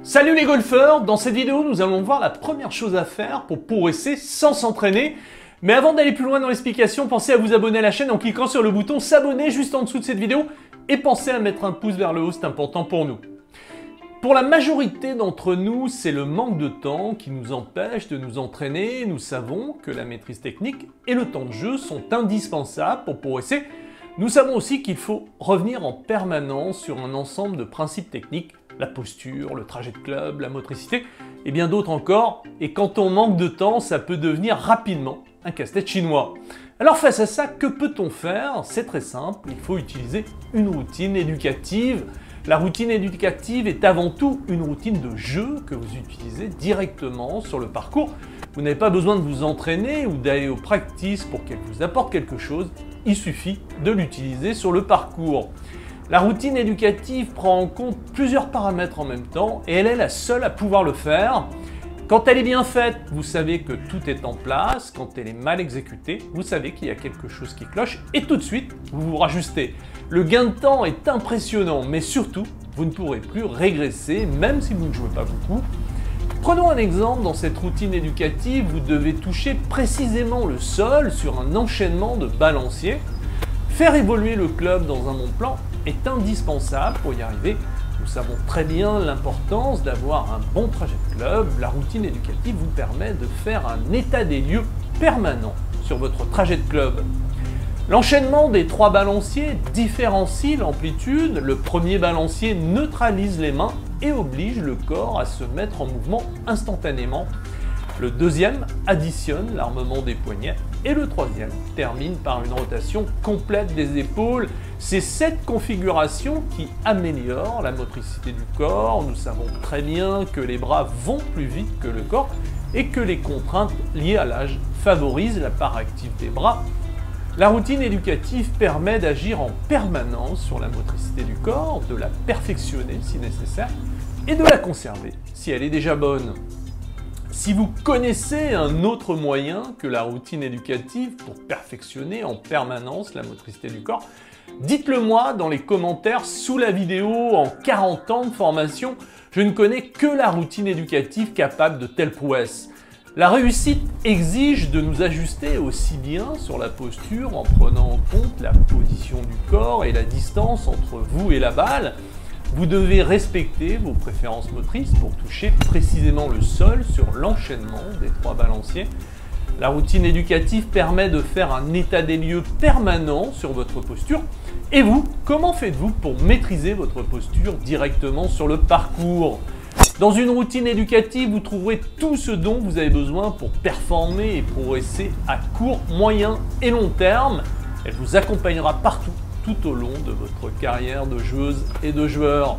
Salut les golfeurs, dans cette vidéo nous allons voir la première chose à faire pour progresser sans s'entraîner. Mais avant d'aller plus loin dans l'explication, pensez à vous abonner à la chaîne en cliquant sur le bouton s'abonner juste en dessous de cette vidéo et pensez à mettre un pouce vers le haut, c'est important pour nous. Pour la majorité d'entre nous, c'est le manque de temps qui nous empêche de nous entraîner. Nous savons que la maîtrise technique et le temps de jeu sont indispensables pour progresser. Nous savons aussi qu'il faut revenir en permanence sur un ensemble de principes techniques, la posture, le trajet de club, la motricité et bien d'autres encore. Et quand on manque de temps, ça peut devenir rapidement un casse-tête chinois. Alors face à ça, que peut-on faire? C'est très simple, il faut utiliser une routine éducative. La routine éducative est avant tout une routine de jeu que vous utilisez directement sur le parcours. Vous n'avez pas besoin de vous entraîner ou d'aller au practice pour qu'elle vous apporte quelque chose. Il suffit de l'utiliser sur le parcours. La routine éducative prend en compte plusieurs paramètres en même temps et elle est la seule à pouvoir le faire. Quand elle est bien faite, vous savez que tout est en place. Quand elle est mal exécutée, vous savez qu'il y a quelque chose qui cloche et tout de suite, vous vous rajustez. Le gain de temps est impressionnant, mais surtout, vous ne pourrez plus régresser, même si vous ne jouez pas beaucoup. Prenons un exemple, dans cette routine éducative, vous devez toucher précisément le sol sur un enchaînement de balanciers. Faire évoluer le club dans un bon plan est indispensable pour y arriver. Nous savons très bien l'importance d'avoir un bon trajet de club. La routine éducative vous permet de faire un état des lieux permanent sur votre trajet de club. L'enchaînement des 3 balanciers différencie l'amplitude. Le premier balancier neutralise les mains et oblige le corps à se mettre en mouvement instantanément. Le deuxième additionne l'armement des poignets et le troisième termine par une rotation complète des épaules. C'est cette configuration qui améliore la motricité du corps. Nous savons très bien que les bras vont plus vite que le corps et que les contraintes liées à l'âge favorisent la part active des bras. La routine éducative permet d'agir en permanence sur la motricité du corps, de la perfectionner si nécessaire et de la conserver si elle est déjà bonne. Si vous connaissez un autre moyen que la routine éducative pour perfectionner en permanence la motricité du corps, dites-le moi dans les commentaires sous la vidéo. En 40 ans de formation, je ne connais que la routine éducative capable de telles prouesses. La réussite exige de nous ajuster aussi bien sur la posture en prenant en compte la position du corps et la distance entre vous et la balle. Vous devez respecter vos préférences motrices pour toucher précisément le sol sur l'enchaînement des 3 balanciers. La routine éducative permet de faire un état des lieux permanent sur votre posture. Et vous, comment faites-vous pour maîtriser votre posture directement sur le parcours? Dans une routine éducative, vous trouverez tout ce dont vous avez besoin pour performer et progresser à court, moyen et long terme. Elle vous accompagnera partout, tout au long de votre carrière de joueuse et de joueur.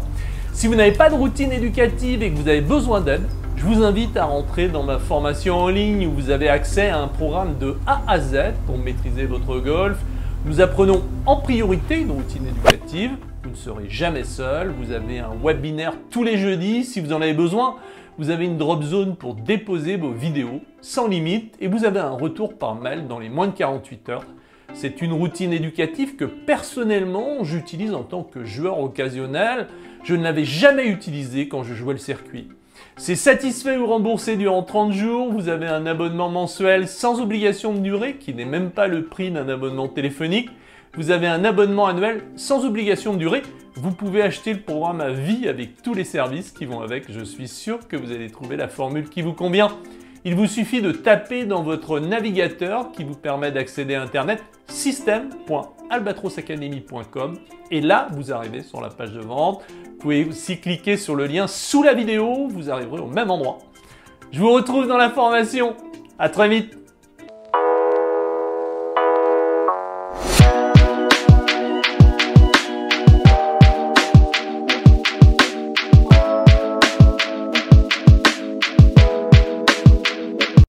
Si vous n'avez pas de routine éducative et que vous avez besoin d'aide, je vous invite à rentrer dans ma formation en ligne où vous avez accès à un programme de A à Z pour maîtriser votre golf. Nous apprenons en priorité une routine éducative. Vous ne serez jamais seul. Vous avez un webinaire tous les jeudis si vous en avez besoin. Vous avez une drop zone pour déposer vos vidéos sans limite et vous avez un retour par mail dans les moins de 48 heures. C'est une routine éducative que personnellement j'utilise en tant que joueur occasionnel. Je ne l'avais jamais utilisée quand je jouais le circuit. C'est satisfait ou remboursé durant 30 jours. Vous avez un abonnement mensuel sans obligation de durée qui n'est même pas le prix d'un abonnement téléphonique. Vous avez un abonnement annuel sans obligation de durée. Vous pouvez acheter le programme à vie avec tous les services qui vont avec. Je suis sûr que vous allez trouver la formule qui vous convient. Il vous suffit de taper dans votre navigateur qui vous permet d'accéder à Internet system.albatrosacademy.com et là, vous arrivez sur la page de vente. Vous pouvez aussi cliquer sur le lien sous la vidéo, vous arriverez au même endroit. Je vous retrouve dans la formation. À très vite.